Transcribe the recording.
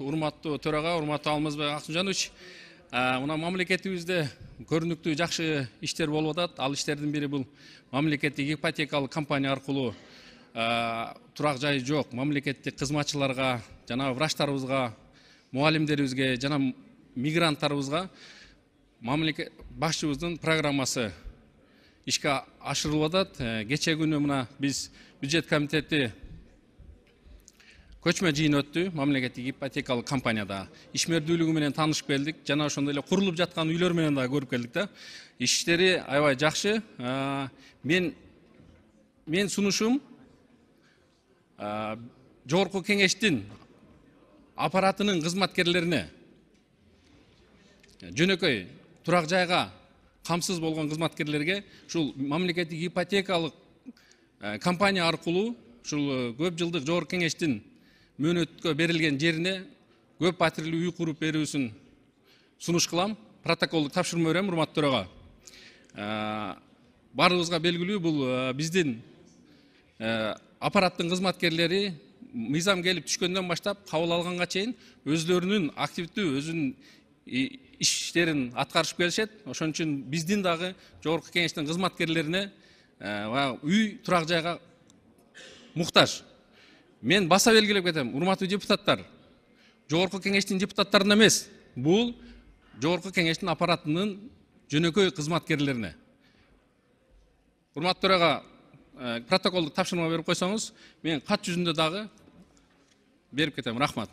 урматтуу төрага, урматтуу Алмазбек Аксынжанович. Мына мамлекетибизде көрүнүктүү жакшы иштер болуп атат. Ал иштердин бири бул мамлекеттик ипотекалык компания аркылуу турак жайы жок мамлекеттик кызматчыларга, жана врачтарыбызга, мугалимдерибизге жана мигранттарыбызга мамлекет башчыбыздын программасы ишке ашырылып атат. Кече күнү мына биз бюджет комитети көчмө жыйын өттү мамлекеттик ипотекалык компанияда. Ишмердүүлүгү менен таанышып келдик, жана ошондой эле курулуп жаткан үйлөр менен да көрүп келдик да. Иштери аябай жакшы. Мен сунушум жогорку кеңештин аппаратынын кызматкерлерине жөнөкөй турак жайга камсыз болгон кызматкерлерге ушул мамлекеттик ипотекалык компания аркылуу ушул көп жылдык жогорку кеңештин мөөнөткө берилген жерине көп патрилүү үй куруп берүүсүн сунуш кылам. Протоколдук тапшырма берем, урматтуу төрага. Баарыбызга белгилүү, бул биздин аппараттын кызматкерлери мыйзам келип түшкөндөн баштап кабыл алганга чейин өзлөрүнүн активдүү, өзүнүн иштерин аткарышып келишет. Ошон үчүн биздин дагы жогорку кеңештин кызматкерлерине үй, турак жайга муктаж. Мен баса белгилеп кетем, урматтуу депутаттар, жогорку кеңештин депутаттарына эмес, бул жогорку кеңештин аппаратынын жөнөкөй кызматкерлерине. Урматтуу төрага протоколдук тапшырма берип койсоңуз, мен кат жүзүндө дагы берип кетем. Рахмат.